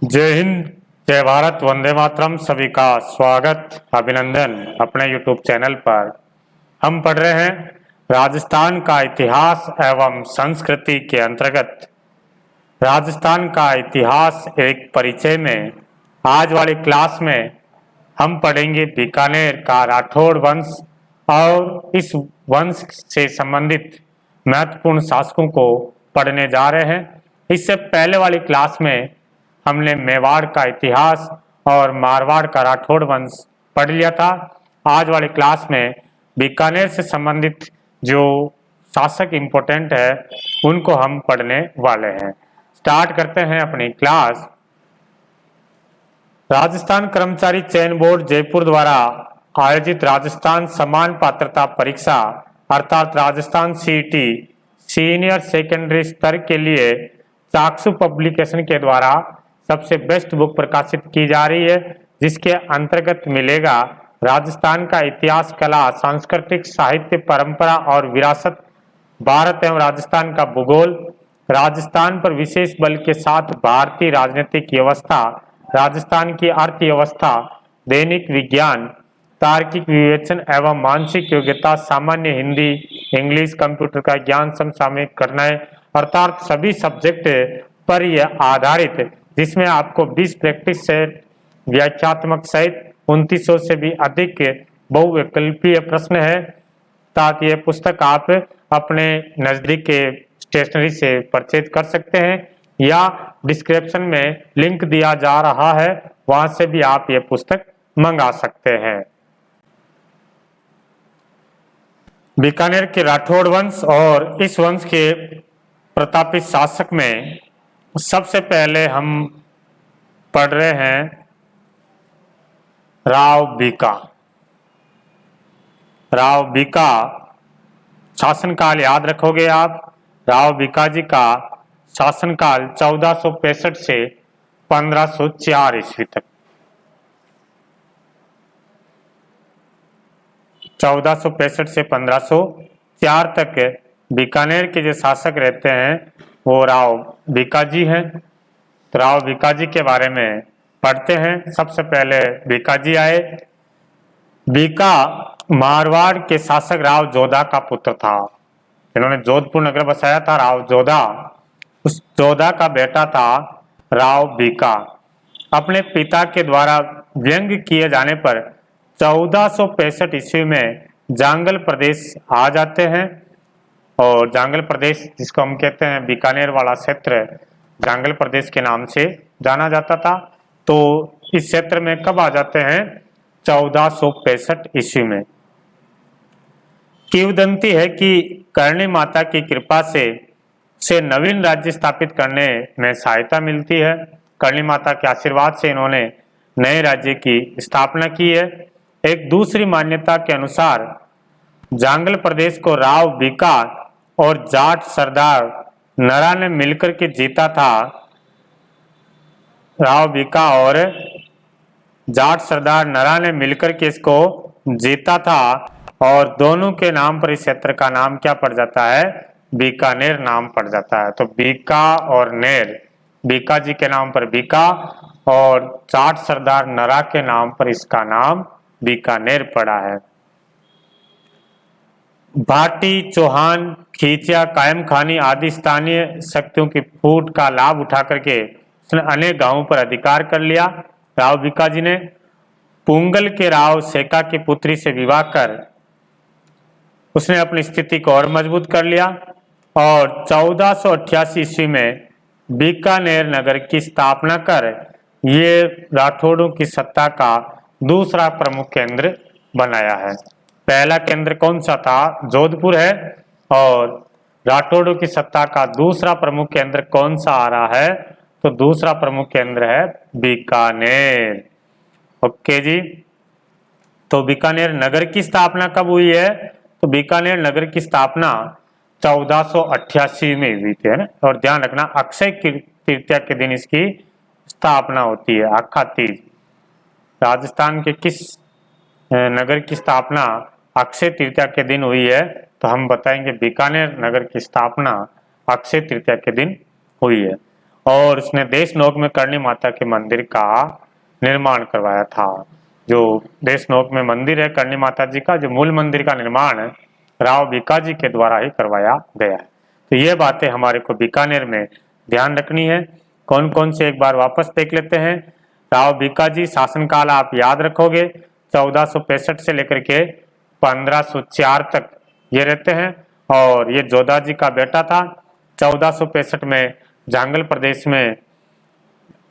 जय हिंद, जय भारत, वंदे मातरम। सभी का स्वागत, अभिनंदन अपने YouTube चैनल पर। हम पढ़ रहे हैं राजस्थान का इतिहास एवं संस्कृति के अंतर्गत राजस्थान का इतिहास एक परिचय में। आज वाली क्लास में हम पढ़ेंगे बीकानेर का राठौड़ वंश और इस वंश से संबंधित महत्वपूर्ण शासकों को पढ़ने जा रहे हैं। इससे पहले वाली क्लास में हमने मेवाड़ का इतिहास और मारवाड़ का राठौड़ वंश पढ़ लिया था। आज वाली क्लास में बीकानेर से संबंधित जो शासक इम्पोर्टेंट है उनको हम पढ़ने वाले हैं। स्टार्ट करते हैं अपनी क्लास। राजस्थान कर्मचारी चयन बोर्ड जयपुर द्वारा आयोजित राजस्थान समान पात्रता परीक्षा अर्थात राजस्थान सीईटी सीनियर सेकेंडरी स्तर के लिए चाक्षु पब्लिकेशन के द्वारा सबसे बेस्ट बुक प्रकाशित की जा रही है, जिसके अंतर्गत मिलेगा राजस्थान का इतिहास, कला, सांस्कृतिक, साहित्य, परंपरा और विरासत, भारत एवं राजस्थान का भूगोल, राजस्थान पर विशेष बल के साथ भारतीय राजनीतिक व्यवस्था, राजस्थान की अर्थव्यवस्था, दैनिक विज्ञान, तार्किक विवेचन एवं मानसिक योग्यता, सामान्य हिंदी, इंग्लिश, कंप्यूटर का ज्ञान समसामयिक करना, अर्थात सभी सब्जेक्ट पर यह आधारित, जिसमें आपको 20 प्रैक्टिस सेट, व्याख्यात्मक सहित 2900 से भी अधिक बहुविकल्पीय प्रश्न है। ताकि यह पुस्तक आप अपने नजदीक के स्टेशनरी से परचेज कर सकते हैं या डिस्क्रिप्शन में लिंक दिया जा रहा है, वहां से भी आप ये पुस्तक मंगा सकते हैं। बीकानेर के राठौड़ वंश और इस वंश के प्रतापित शासक में सबसे पहले हम पढ़ रहे हैं राव बीका। राव बीका शासनकाल याद रखोगे आप। राव बीका जी का शासनकाल 1465 से 1504 ईस्वी तक। 1465 से 1504 तक बीकानेर के जो शासक रहते हैं वो राव बीका जी हैं। तो राव बीका जी के बारे में पढ़ते हैं। सबसे पहले बीका जी आए। बीका मारवाड़ के शासक राव जोधा का पुत्र था। इन्होंने जोधपुर नगर बसाया था, राव जोधा। उस जोधा का बेटा था राव बीका। अपने पिता के द्वारा व्यंग किए जाने पर 1465 ईस्वी में जांगल प्रदेश आ जाते हैं। और जांगल प्रदेश, जिसको हम कहते हैं बीकानेर वाला क्षेत्र, जांगल प्रदेश के नाम से जाना जाता था। तो इस क्षेत्र में कब आ जाते हैं? 1465 ईस्वी में। किंवदंती है कि करणी माता की कृपा से नवीन राज्य स्थापित करने में सहायता मिलती है। करणी माता के आशीर्वाद से इन्होंने नए राज्य की स्थापना की है। एक दूसरी मान्यता के अनुसार जांगल प्रदेश को राव बीका और जाट सरदार नरा ने मिलकर के जीता था। राव बीका और जाट सरदार नरा ने मिलकर के इसको जीता था और दोनों के नाम पर इस क्षेत्र का नाम क्या पड़ जाता है? बीकानेर नाम पड़ जाता है। तो बीका और नेर, बीका जी के नाम पर बीका और जाट सरदार नरा के नाम पर इसका नाम बीकानेर पड़ा है। भाटी, चौहान, खींचिया, कायम खानी आदि स्थानीय शक्तियों की फूट का लाभ उठा करके उसने अनेक गांवों पर अधिकार कर लिया। राव बीका जी ने पुंगल के राव सेका की पुत्री से विवाह कर उसने अपनी स्थिति को और मजबूत कर लिया और 1488 ईस्वी में बीकानेर नगर की स्थापना कर ये राठौड़ों की सत्ता का दूसरा प्रमुख केंद्र बनाया है। पहला केंद्र कौन सा था? जोधपुर है। और राठौड़ों की सत्ता का दूसरा प्रमुख केंद्र कौन सा आ रहा है? तो दूसरा प्रमुख केंद्र है बीकानेर। ओके जी। तो बीकानेर नगर की स्थापना कब हुई है? तो बीकानेर नगर की स्थापना 1488 में हुई थी, है ना। और ध्यान रखना, अक्षय तृतीया के दिन इसकी स्थापना होती है। अक्खा तीज। राजस्थान के किस नगर की स्थापना अक्षय तृतीया के दिन हुई है? तो हम बताएंगे बीकानेर नगर की स्थापना अक्षय तृतीया के दिन हुई है। और उसने देशनोक में करणी माता के मंदिर का निर्माण करवाया था। जो देशनोक में मंदिर है करणी माता जी का, जो मूल मंदिर का निर्माण राव भिकाजी के द्वारा ही करवाया गया है। तो ये बातें हमारे को बीकानेर में ध्यान रखनी है। कौन कौन से एक बार वापस देख लेते हैं। राव भिकाजी शासनकाल आप याद रखोगे 1465 से लेकर के 1504 तक ये रहते हैं, और ये जोधा जी का बेटा था। 1465 में जांगल प्रदेश में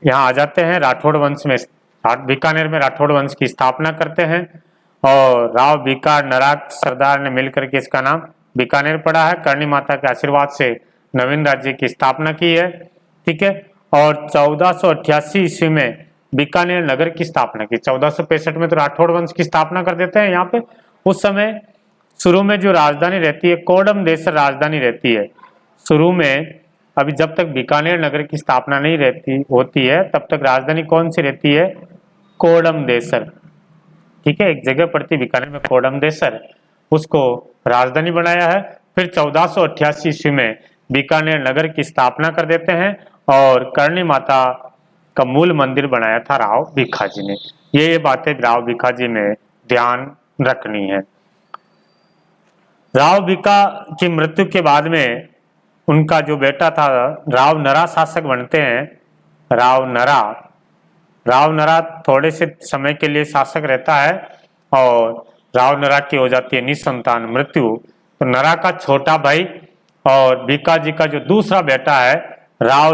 यहाँ आ जाते हैं, राठौड़ वंश में, बीकानेर में राठौड़ वंश की स्थापना करते हैं, और राव बीकार नराक सरदार ने मिलकर के इसका नाम बीकानेर पड़ा है। करणी माता के आशीर्वाद से नवीन राज्य की स्थापना की है, ठीक है। और 1488 ईस्वी में बीकानेर नगर की स्थापना की। 1465 में तो राठौड़ वंश की स्थापना कर देते हैं यहाँ पे। उस समय शुरू में जो राजधानी रहती है कोडम देसर राजधानी रहती है शुरू में। अभी जब तक बीकानेर नगर की स्थापना नहीं रहती होती है तब तक राजधानी कौन सी रहती है, कोडम देसर, ठीक है। एक जगह पड़ती बीकानेर में कोडम देसर, उसको राजधानी बनाया है। फिर 1488 ईस्वी में बीकानेर नगर की स्थापना कर देते हैं और करणी माता का मूल मंदिर बनाया था राव भिकाजी ने। ये बातें राव भिकाजी में ध्यान रखनी है। राव भिका की मृत्यु के बाद में उनका जो बेटा था राव नरा शासक बनते हैं। राव नरा थोड़े से समय के लिए शासक रहता है और राव नरा की हो जाती है निसंतान मृत्यु। तो नरा का छोटा भाई और भिकाजी का जो दूसरा बेटा है राव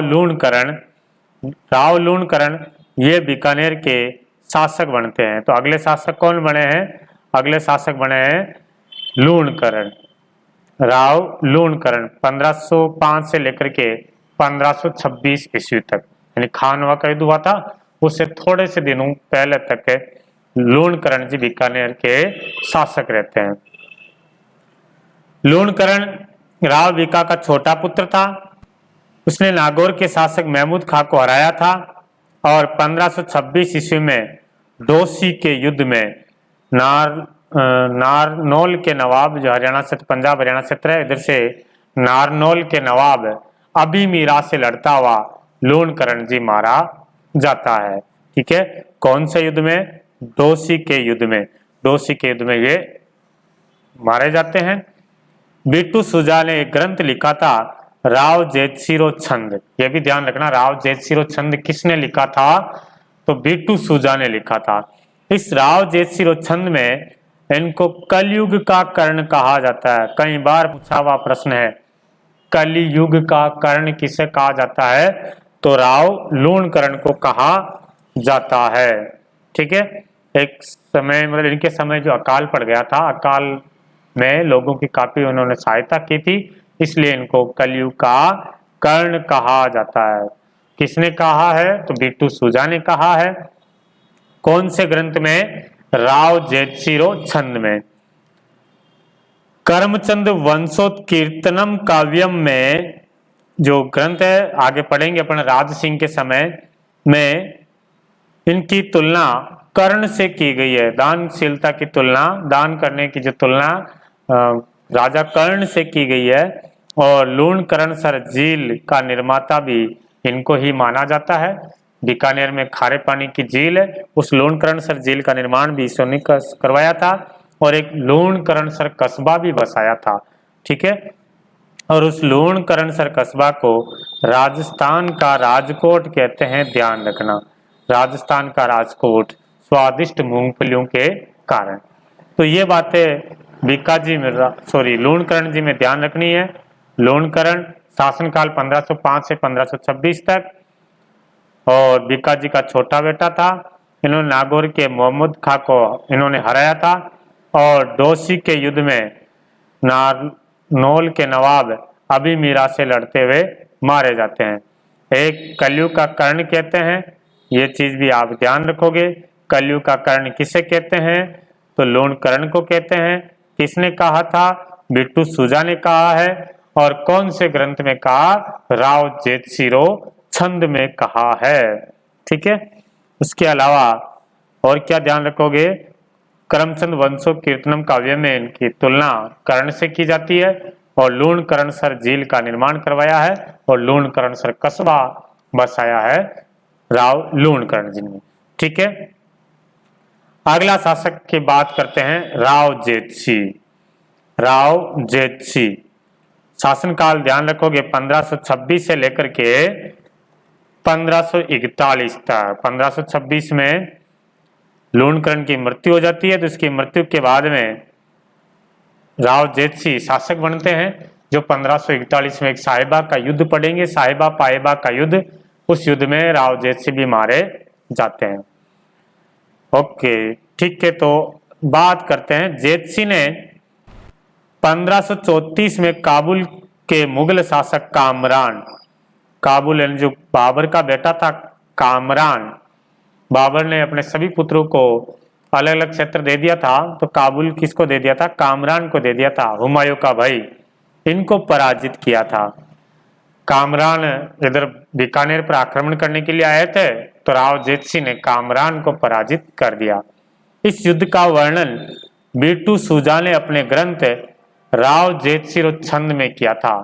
लूणकरण ये बीकानेर के शासक बनते हैं। तो अगले शासक कौन बने हैं, अगले शासक बने हैं राव लूणकरण 1505 से लेकर के 1526 ईस्वी तक, यानी खानवा का युद्ध हुआ था उससे थोड़े से दिनों पहले तक लूणकरण जी बीकानेर के शासक रहते हैं। लूणकरण राव भिका का छोटा पुत्र था। उसने नागौर के शासक महमूद खां को हराया था और 1526 ईस्वी में डोसी के युद्ध में नारनौल के नवाब, जो हरियाणा से पंजाब हरियाणा क्षेत्र है, इधर से नारनौल के नवाब अभी मीरा से लड़ता हुआ लूणकरण जी मारा जाता है, ठीक है। कौन से युद्ध में, डोसी के युद्ध में ये मारे जाते हैं। बिट्टू सुजा ने एक ग्रंथ लिखा था राव जेतसिरो छंद, ये भी ध्यान रखना राव जेतसिरो छंद किसने लिखा था, तो बिट्टू सुजा ने लिखा था। इस राव जेतसिरो छंद में इनको कलयुग का कर्ण कहा जाता है। कई बार पूछा हुआ प्रश्न है, कलयुग का कर्ण किसे कहा जाता है, तो राव लूणकरण को कहा जाता है, ठीक है। एक समय मतलब इनके समय जो अकाल पड़ गया था, अकाल में लोगों की काफी उन्होंने सहायता की थी, इसलिए इनको कलयुग का कर्ण कहा जाता है। किसने कहा है, तो बिट्टू सुजा ने कहा है। कौन से ग्रंथ में, राव जेतसिरो छंद में। करमचंद वंशोत्कीर्तनम काव्यम में जो ग्रंथ है, आगे पढ़ेंगे अपन, राज सिंह के समय में इनकी तुलना कर्ण से की गई है। दानशीलता की तुलना, दान करने की जो तुलना राजा कर्ण से की गई है। और लूणकरण सर झील का निर्माता भी इनको ही माना जाता है। बीकानेर में खारे पानी की झील है, उस लूणकरण सर झील का निर्माण भी इन्होंने करवाया था और एक लूणकरण सर कस्बा भी बसाया था, ठीक है। और उस लूणकरण सर कस्बा को राजस्थान का राजकोट कहते हैं, ध्यान रखना, राजस्थान का राजकोट, स्वादिष्ट मूंगफलियों के कारण। तो ये बातें भिकाजी में लूणकरण जी में ध्यान रखनी है। लूणकरण शासनकाल 1505 से 1526 तक, और भिकाजी का छोटा बेटा था। इन्होंने नागौर के महमूद खां को इन्होंने हराया था और डोसी के युद्ध में नारनौल के नवाब अभी मीरा से लड़ते हुए मारे जाते हैं। एक कलयुग का कर्ण कहते हैं, ये चीज भी आप ध्यान रखोगे। कलयुग का कर्ण किसे कहते हैं, तो लूणकरण को कहते हैं। किसने कहा था, बिट्टू सुजा ने कहा है। और कौन से ग्रंथ में कहा, राव जेतसिरो छंद में कहा है, ठीक है। उसके अलावा और क्या ध्यान रखोगे, करमचंद वंशो कीर्तनम काव्य में इनकी तुलना कर्ण से की जाती है और लूणकरण सर झील का निर्माण करवाया है और लूणकरण सर कस्बा बसाया है राव लूणकरण जी ने। ठीक है, अगला शासक की बात करते हैं राव जेतसी। राव जेतसी शासनकाल ध्यान रखोगे 1526 से लेकर के 1541 तक। 1526 में लूणकरण की मृत्यु हो जाती है, तो उसकी मृत्यु के बाद में राव जेतसी शासक बनते हैं, जो 1541 में एक साहिबा का युद्ध पड़ेंगे, साहिबा पाहिबा का युद्ध। उस युद्ध में राव जेतसी भी मारे जाते हैं। ओके, ठीक है, तो बात करते हैं जेतसी ने 1534 में काबुल के मुगल शासक कामरान, काबुल जो बाबर का बेटा था कामरान, बाबर ने अपने सभी पुत्रों को अलग अलग क्षेत्र दे दिया था, तो काबुल किसको दे दिया था? कामरान को दे दिया था, हुमायूं का भाई। इनको पराजित किया था। कामरान इधर बीकानेर पर आक्रमण करने के लिए आए थे, तो राव जेतसी ने कामरान को पराजित कर दिया। इस युद्ध का वर्णन बीटू सूजा ने अपने ग्रंथ राव जेतसी रोच्छंद में किया था।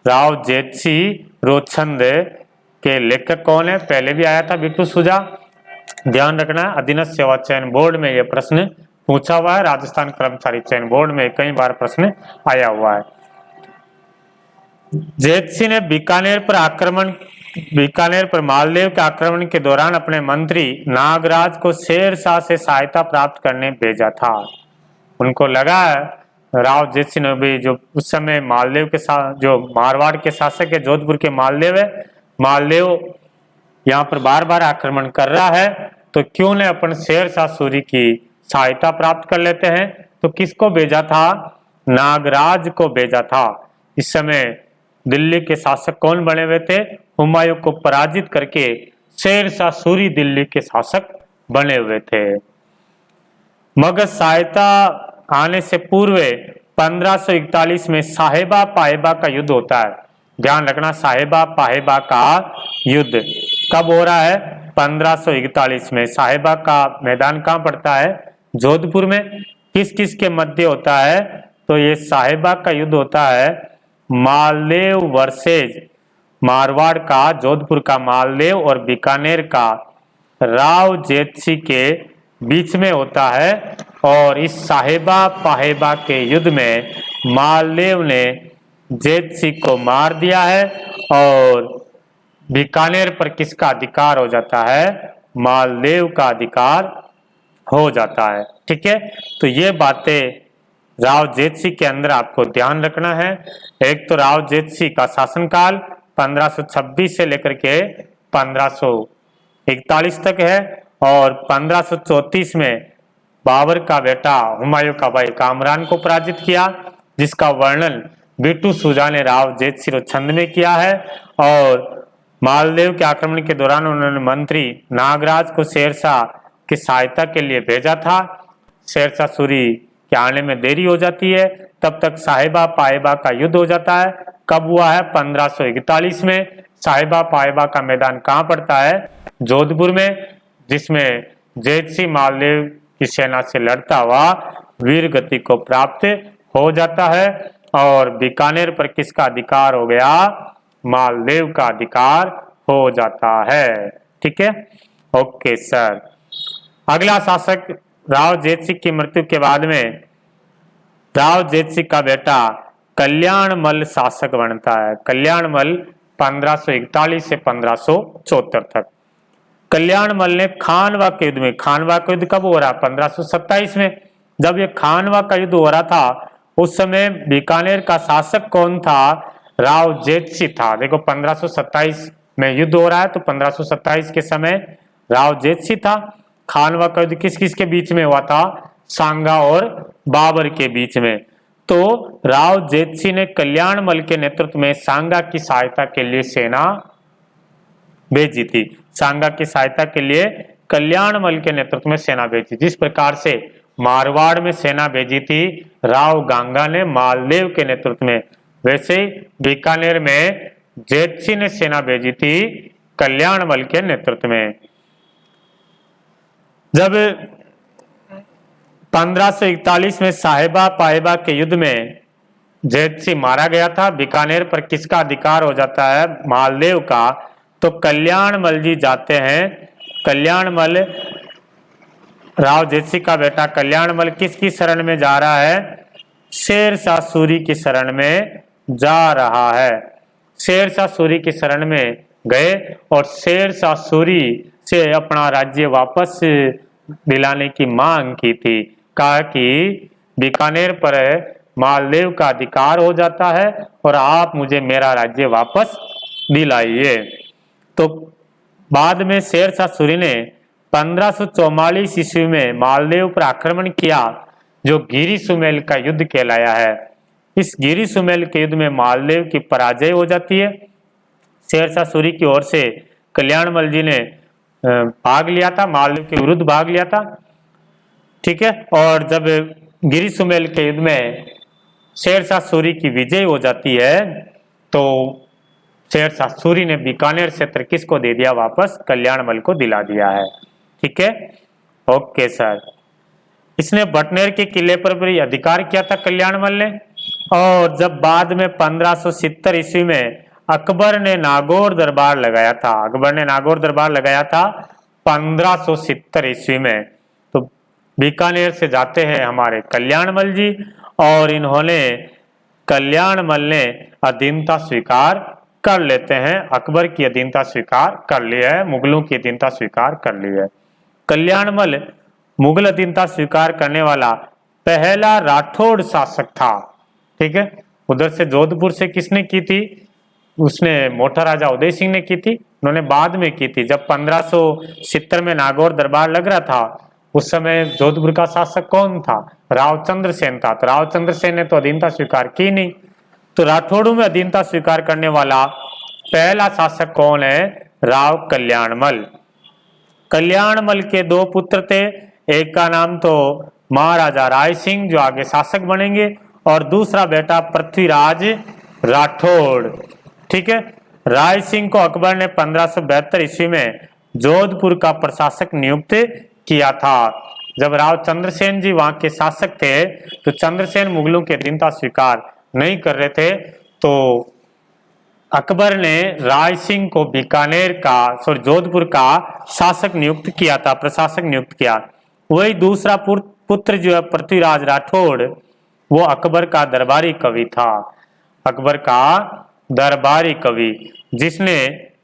राव जेतसी रोच्छंद के लेखक कौन है? पहले भी आया था बीटू सूजा। ध्यान रखना, अधीनस्थ सेवा चयन बोर्ड में यह प्रश्न पूछा हुआ है। राजस्थान कर्मचारी चयन बोर्ड में कई बार प्रश्न आया हुआ है। जेतसी ने बीकानेर पर मालदेव के आक्रमण के दौरान अपने मंत्री नागराज को शेरशाह से सहायता प्राप्त करने भेजा था। उनको लगा राव जेतसी ने भी, जो उस समय मालदेव के साथ, जो मारवाड़ के शासक है जोधपुर के मालदेव है, मालदेव यहाँ पर बार बार आक्रमण कर रहा है, तो क्यों न अपन शेरशाह सूरी की सहायता प्राप्त कर लेते हैं। तो किसको भेजा था? नागराज को भेजा था। इस समय दिल्ली के शासक कौन बने हुए थे? हुमायूं को पराजित करके शेरशाह सूरी दिल्ली के शासक बने हुए थे। मगध सहायता आने से पूर्व 1541 में साहेबा पाहेबा का युद्ध होता है। ध्यान रखना, साहेबा पाहेबा का युद्ध कब हो रहा है? 1541 में। साहेबा का मैदान कहाँ पड़ता है? जोधपुर में। किस किस के मध्य होता है? तो ये साहेबा का युद्ध होता है मालदेव वर्सेज मारवाड़ का, जोधपुर का मालदेव और बीकानेर का राव जेतसी के बीच में होता है। और इस साहेबा पाहेबा के युद्ध में मालदेव ने जेतसी को मार दिया है और बीकानेर पर किसका अधिकार हो जाता है? मालदेव का अधिकार हो जाता है। ठीक है, तो ये बातें राव जेतसी के अंदर आपको ध्यान रखना है। एक तो राव जेतसी का शासनकाल 1526 से लेकर के 1541 तक है, और 1534 में बाबर का बेटा हुमायूं का भाई कामरान को पराजित किया, जिसका वर्णन बीटू सूजा ने राव जेतसी रोच्छंद में किया है। और मालदेव के आक्रमण के दौरान उन्होंने मंत्री नागराज को शेरशाह की सहायता के लिए भेजा था। शेरशाह सूरी के आने में देरी हो जाती है, तब तक साहेबा पाहेबा का युद्ध हो जाता है। कब हुआ है? 1541 में। साहेबा पाहेबा का मैदान कहाँ पड़ता है? जोधपुर में, जिसमें जेतसी मालदेव की सेना से लड़ता हुआ वीर गति को प्राप्त हो जाता है। और बीकानेर पर किसका अधिकार हो गया? मालदेव का अधिकार हो जाता है। ठीक है, ओके सर। अगला शासक राव जेतसी की मृत्यु के बाद में राव जेतसी का बेटा कल्याणमल शासक बनता है। कल्याणमल 1541 से 1574 तक। कल्याणमल ने खानवा के युद्ध में, खानवा का युद्ध कब हो रहा? 1527 में। जब ये खानवा का युद्ध हो रहा था, उस समय बीकानेर का शासक कौन था? राव जेतसी था। देखो 1527 में युद्ध हो रहा है, तो 1527 के समय राव जेतसी था। खानवा का युद्ध किस किस के बीच में हुआ था? सांगा और बाबर के बीच में। तो राव जेतसी ने कल्याणमल के नेतृत्व में सांगा की सहायता के लिए सेना भेजी थी। सांगा की सहायता के लिए कल्याणमल के नेतृत्व में सेना भेजी। जिस प्रकार से मारवाड़ में सेना भेजी थी राव गांगा ने मालदेव के नेतृत्व में, वैसे ही बीकानेर में जेतसी ने सेना भेजी थी कल्याणमल के नेतृत्व में। जब 1541 में साहेबा पाहेबा के युद्ध में जेतसी मारा गया था, बीकानेर पर किसका अधिकार हो जाता है? मालदेव का। तो कल्याणमल जी जाते हैं। कल्याणमल, राव जेतसी का बेटा कल्याणमल किसकी शरण में जा रहा है? शेरशाह सूरी की शरण में जा रहा है। शेरशाह सूरी की शरण में गए और शेरशाह सूरी से अपना राज्य वापस दिलाने की मांग की थी। कहा कि बीकानेर पर मालदेव का अधिकार हो जाता है और आप मुझे मेरा राज्य वापस दिलाइए। तो बाद में शेरशाह सूरी ने 1544 ईस्वी में मालदेव पर आक्रमण किया, जो गिरी सुमेल का युद्ध कहलाया है। इस गिरी सुमेल के युद्ध में मालदेव की पराजय हो जाती है। शेरशाह सूरी की ओर से कल्याणमल जी ने भाग लिया था, मालदेव के विरुद्ध भाग लिया था, ठीक है। और जब गिरी सुमेल के युद्ध में शेरशाह सूरी की विजय हो जाती है तो शेरशाह सूरी ने बीकानेर क्षेत्र किसको दे दिया? वापस कल्याणमल को दिला दिया है, ठीक है। Okay sir. इसने बटनेर के किले पर भी अधिकार किया था कल्याणमल ने। और जब बाद में 1570 ईस्वी में अकबर ने नागौर दरबार लगाया था, अकबर ने नागौर दरबार लगाया था 1570 ईस्वी में, तो बीकानेर से जाते हैं हमारे कल्याणमल जी और इन्होंने कल्याणमल ने अधीनता स्वीकार कर लेते हैं। अकबर की अधीनता स्वीकार कर ली है, मुगलों की अधीनता स्वीकार कर ली है। कल्याणमल मुगल अधीनता स्वीकार करने वाला पहला राठौड़ शासक था, ठीक है। उधर से जोधपुर से किसने की थी? उसने मोटा राजा उदय सिंह ने की थी। उन्होंने बाद में की थी, जब 1570 में नागौर दरबार लग रहा था उस समय जोधपुर का शासक कौन था? राव चंद्रसेन था। तो राव चंद्रसेन ने तो अधीनता स्वीकार की नहीं। तो राठौड़ों में अधीनता स्वीकार करने वाला पहला शासक कौन है? राव कल्याणमल। कल्याणमल के दो पुत्र थे, एक का नाम तो महाराजा राय सिंह जो आगे शासक बनेंगे और दूसरा बेटा पृथ्वीराज राठौड़, ठीक है। राय सिंह को अकबर ने 1572 ईस्वी में जोधपुर का प्रशासक नियुक्त किया था। जब राव चंद्रसेन जी वहां के शासक थे तो चंद्रसेन मुगलों की अधीनता स्वीकार नहीं कर रहे थे, तो अकबर ने राय सिंह को बीकानेर का जोधपुर का शासक नियुक्त किया था, प्रशासक नियुक्त किया। वही दूसरा पुत्र जो है पृथ्वीराज राठौड़, वो अकबर का दरबारी कवि था। अकबर का दरबारी कवि जिसने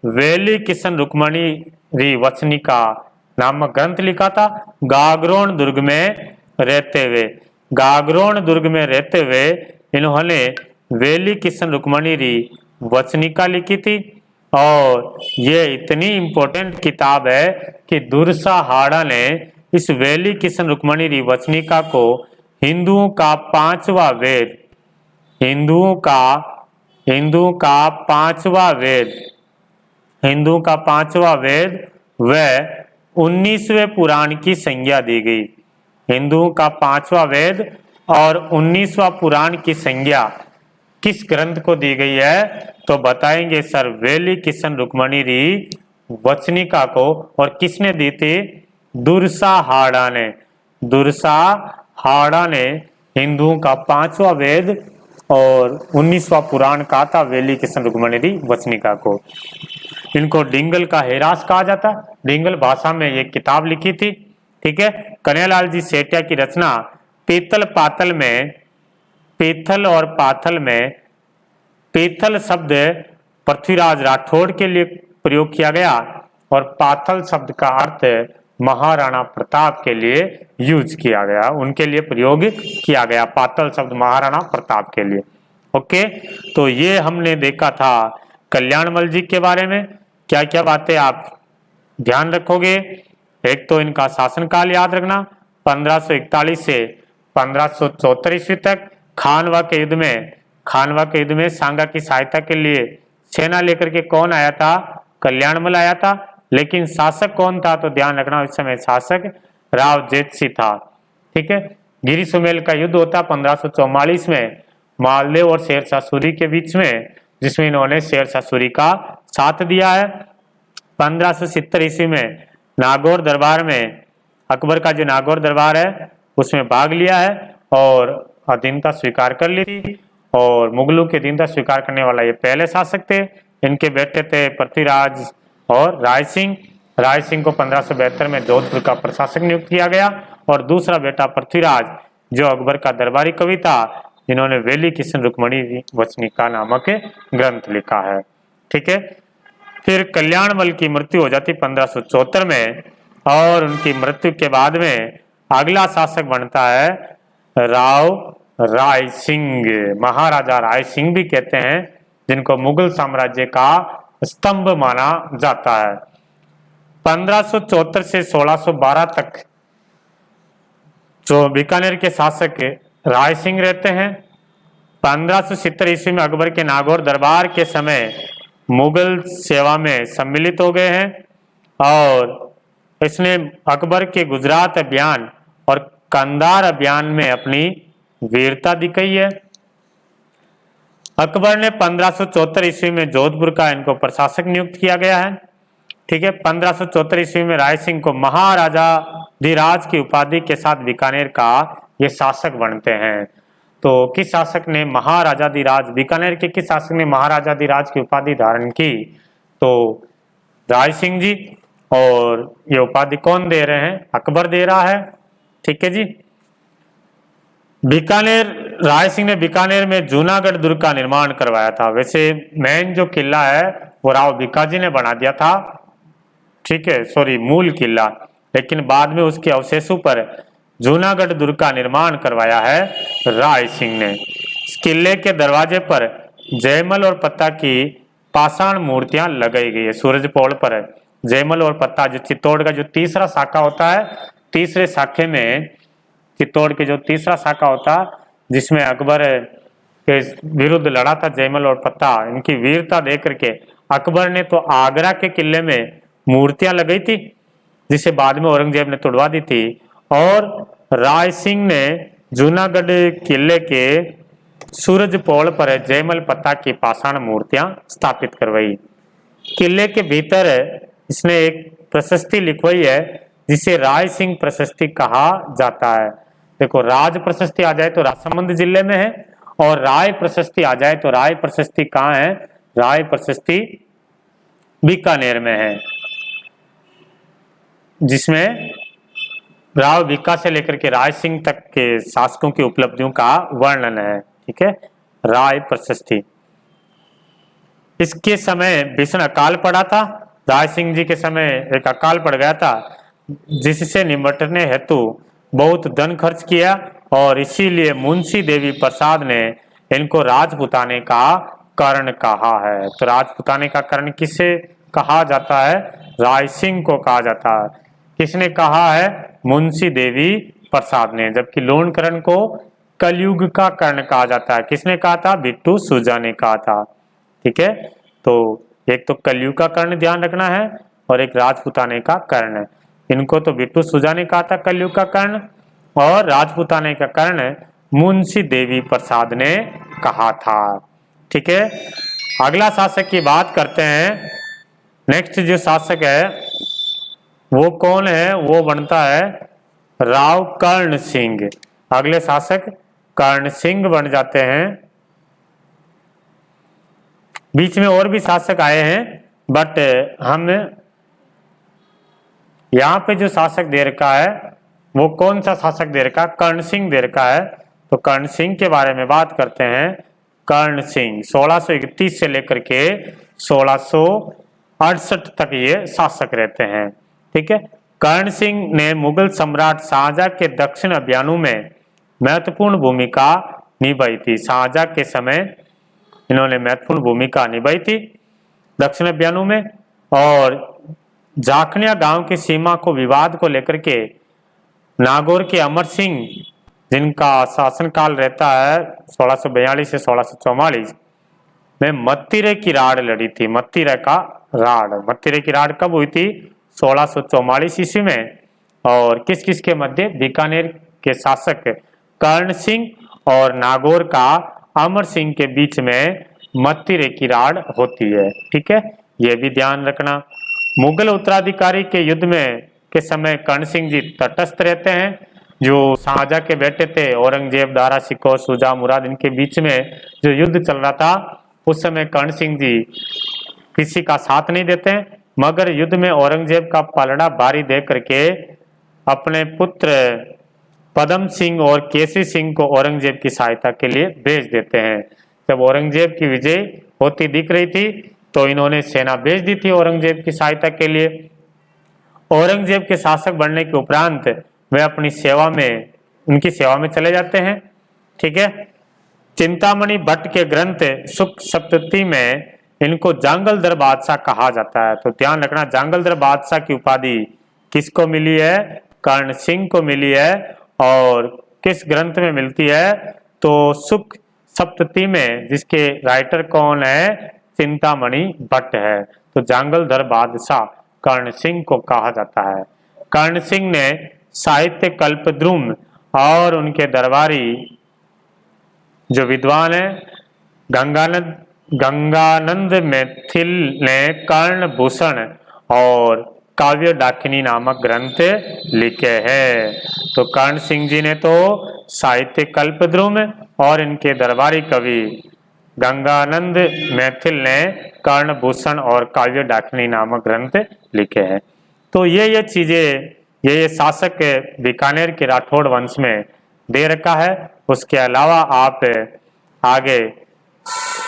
वेली किशन रुक्मणी री वचनिका नामक ग्रंथ लिखा था। गागरोन दुर्ग में रहते हुए, गागरोन दुर्ग में रहते हुए इन्होंने वेली किशन रुक्मणी री वचनिका लिखी थी। और ये इतनी इंपॉर्टेंट किताब है कि दुर्सा हाड़ा ने इस वेली किशन रुक्मणी री वचनिका को हिंदुओं का पांचवा वेद, हिंदुओं का पांचवा वेद, हिंदुओं का पांचवा वेद व 19वें पुराण की संज्ञा दी गई। हिंदुओं का पांचवा वेद और 19वां पुराण की संज्ञा किस ग्रंथ को दी गई है? तो बताएंगे सर, वेली किशन रुक्मणी री वचनिका को। और किसने दी थी? दुर्सा हाड़ा ने। दुर्सा हाड़ा ने हिंदुओं का पांचवा वेद और 19वां पुराण कहा था वेली किशन रुक्मणी री वचनिका को। इनको डिंगल का हेरास कहा जाता। डिंगल भाषा में ये किताब लिखी थी, ठीक है। कन्हैयालाल जी सेठिया की रचना पीतल पातल में, पीतल और पाथल में पीतल शब्द पृथ्वीराज राठौड़ के लिए प्रयोग किया गया और पाथल शब्द का अर्थ महाराणा प्रताप के लिए यूज किया गया, उनके लिए प्रयोग किया गया पातल शब्द महाराणा प्रताप के लिए। ओके, तो ये हमने देखा था कल्याणमल जी के बारे में। क्या क्या बातें आप ध्यान रखोगे? एक तो इनका शासनकाल याद रखना 1541 से 1574 ईस्वी तक। खानवा के युद्ध में सांगा की सहायता के लिए सेना लेकर के कौन आया था? कल्याणमल आया था। लेकिन शासक कौन था? तो ध्यान रखना इस समय शासक राव जेतसी था, ठीक है। गिरी सुमेल का युद्ध होता 1544 में मालदेव और शेरशाह सूरी के बीच में, जिसमें इन्होंने शेरशाह सूरी का साथ दिया है। 1570 ईस्वी में नागौर दरबार में, अकबर का जो नागौर दरबार है उसमें भाग लिया है और अधीनता स्वीकार कर ली थी। और मुगलों की अधीनता स्वीकार करने वाला ये पहले शासक थे। इनके बेटे थे पृथ्वीराज और राय सिंह को 1572 में जोधपुर का प्रशासक नियुक्त किया गया, और दूसरा बेटा पृथ्वीराज जो अकबर का दरबारी कवि था, जिन्होंने वेली किशन रुक्मणी वचनिका नामक ग्रंथ लिखा है। ठीक है, फिर कल्याणमल की मृत्यु हो जाती 1574 में, और उनकी मृत्यु के बाद में अगला शासक बनता है राव राय सिंह, महाराजा राय सिंह भी कहते हैं, जिनको मुगल साम्राज्य का स्तंभ माना जाता है। 1574 से 1612 तक जो बीकानेर के शासक राय सिंह रहते हैं। 1570 ईस्वी में अकबर के नागौर दरबार के समय मुगल सेवा में सम्मिलित हो गए हैं, और इसने अकबर के गुजरात अभियान और कंधार अभियान में अपनी वीरता दिखाई है। अकबर ने 1574 ईस्वी में जोधपुर का इनको प्रशासक नियुक्त किया गया है। ठीक है, 1574 ईस्वी में राय सिंह को महाराजा धीराज की उपाधि के साथ बीकानेर का ये शासक बनते हैं। तो किस शासक ने महाराजा धीराज, बीकानेर के किस शासक ने महाराजा धीराज की उपाधि धारण की? तो राय सिंह जी, और ये उपाधि कौन दे रहे हैं? अकबर दे रहा है। ठीक है जी। बीकानेर, राय सिंह ने बीकानेर में जूनागढ़ दुर्ग का निर्माण करवाया था। वैसे मेन जो किला है वो राव भिकाजी ने बना दिया था, ठीक है, सॉरी मूल किला, लेकिन बाद में उसके अवशेषों पर जूनागढ़ दुर्ग का निर्माण करवाया है राय सिंह ने। इस किले के दरवाजे पर जयमल और पत्ता की पाषाण मूर्तियां लगाई गई है। सूरज पोल पर जयमल और पत्ता, जो चित्तौड़ का जो तीसरा शाखा होता है, तीसरे शाखे में चित्तौड़ के जो तीसरा शाखा होता, जिसमें अकबर के विरुद्ध लड़ा था जयमल और पत्ता, इनकी वीरता देख करके अकबर ने तो आगरा के किले में मूर्तियां लगाई थी, जिसे बाद में औरंगजेब ने तोड़वा दी थी, और राय सिंह ने जूनागढ़ किले के सूरज पोल पर जयमल पत्ता की पाषाण मूर्तियां स्थापित करवाई। किले के भीतर इसने एक प्रशस्ति लिखवाई है, जिसे राय सिंह प्रशस्ति कहा जाता है। देखो, राज प्रशस्ति आ जाए तो राजसमंद जिले में है, और राय प्रशस्ति आ जाए तो राय प्रशस्ति कहाँ है? राय प्रशस्ति बीकानेर में है, जिसमें राव भिक्का से लेकर के राय सिंह तक के शासकों की उपलब्धियों का वर्णन है। ठीक है, राय प्रशस्ति। इसके समय भीषण अकाल पड़ा था। राय सिंह जी के समय एक अकाल पड़ गया था, जिससे निपटने हेतु बहुत धन खर्च किया, और इसीलिए मुंशी देवी प्रसाद ने इनको राजपुताने का कर्ण कहा है। तो राजपुताने का कर्ण किसे कहा जाता है? राय सिंह को कहा जाता है। किसने कहा है? मुंशी देवी प्रसाद ने। जबकि लोन कर्ण को कलयुग का कर्ण कहा जाता है। किसने कहा था? बिट्टू सूजा ने कहा था। ठीक है, तो एक तो कलयुग का कर्ण ध्यान रखना है, और एक राजपुताने का कर्ण। इनको तो बिट्टू सूजा ने कहा था कलयुग का कर्ण, और राजपुताने का कर्ण मुंशी देवी प्रसाद ने कहा था। ठीक है, अगला शासक की बात करते हैं। नेक्स्ट जो शासक है वो कौन है? वो बनता है राव कर्ण सिंह। अगले शासक कर्ण सिंह बन जाते हैं। बीच में और भी शासक आए हैं, बट हम यहाँ पे जो शासक दे रखा है वो कौन सा शासक दे रखा? कर्ण सिंह दे रखा है। तो कर्ण सिंह के बारे में बात करते हैं। कर्ण सिंह 1631 से लेकर के 1668 तक ये शासक रहते हैं। ठीक है, कर्ण सिंह ने मुगल सम्राट शाहजहां के दक्षिण अभियानों में महत्वपूर्ण भूमिका निभाई थी। शाहजहां के समय इन्होंने महत्वपूर्ण भूमिका निभाई थी दक्षिण अभियानों में, और जाखनिया गांव की सीमा को विवाद को लेकर के नागौर के अमर सिंह, जिनका शासनकाल रहता है 1642 से 1644 में, मत्तीरे की राड़ लड़ी थी। मत्तीरे की राड़ कब हुई थी? 1644 ईस्वी में। और किस किस के मध्य? बीकानेर के शासक कर्ण सिंह और नागौर का अमर सिंह के बीच में मत्तीरे की राड़ होती है। ठीक है, यह भी ध्यान रखना। मुगल उत्तराधिकारी के युद्ध में के समय कर्ण सिंह जी तटस्थ रहते हैं। जो शाहजहां के बेटे थे औरंगजेब, दारा शिकोह, शुजा मुराद, इनके बीच में जो युद्ध चल रहा था, उस समय कर्ण सिंह जी किसी का साथ नहीं देते हैं, मगर युद्ध में औरंगजेब का पलड़ा भारी देख करके अपने पुत्र पदम सिंह और केसरी सिंह को औरंगजेब की सहायता के लिए भेज देते हैं। जब औरंगजेब की विजय होती दिख रही थी तो इन्होंने सेना भेज दी थी औरंगजेब की सहायता के लिए। औरंगजेब के शासक बनने के उपरांत वे अपनी सेवा में उनकी सेवा में चले जाते हैं। ठीक है। चिंतामणि भट्ट के ग्रंथ सुख सप्तती में इनको जांगलधर बादशाह कहा जाता है। तो ध्यान रखना, जांगलधर बादशाह की उपाधि किसको मिली है? कर्ण सिंह को मिली है। और किस ग्रंथ में मिलती है? तो सुख सप्तती में, जिसके राइटर कौन है? चिंतामणि भट्ट है। तो जांगलधर बादशाह कर्ण सिंह को कहा जाता है। कर्ण सिंह ने साहित्य कल्पद्रुम और उनके दरबारी जो विद्वान है गंगानंद मैथिल ने कर्ण भूषण और काव्य डाकिनी नामक ग्रंथ लिखे हैं। तो कर्ण सिंह जी ने तो साहित्य कल्पद्रुम और इनके दरबारी कवि गंगानंद मैथिल ने कर्ण भूषण और काव्य डाकिनी नामक ग्रंथ लिखे हैं। तो ये चीजें ये शासक बीकानेर के राठौड़ वंश में दे रखा है। उसके अलावा आप आगे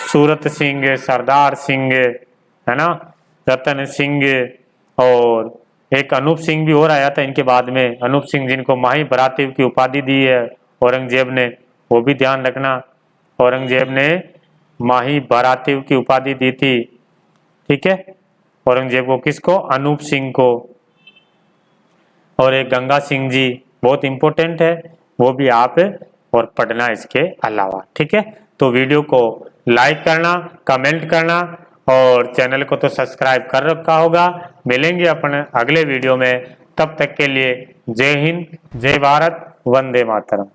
सूरत सिंह, सरदार सिंह, है ना, रतन सिंह और एक अनूप सिंह भी और आया था इनके बाद में, अनूप सिंह जिनको माही बरातिव की उपाधि दी है औरंगजेब ने, वो भी ध्यान रखना। औरंगजेब ने माही बरातिव की उपाधि दी थी। ठीक है, औरंगजेब को, किसको? अनूप सिंह को। और एक गंगा सिंह जी बहुत इंपॉर्टेंट है, वो भी आप और पढ़ना इसके अलावा। ठीक है, तो वीडियो को लाइक करना, कमेंट करना और चैनल को तो सब्सक्राइब कर रखा होगा। मिलेंगे अपन अगले वीडियो में, तब तक के लिए जय हिंद, जय भारत, वंदे मातरम।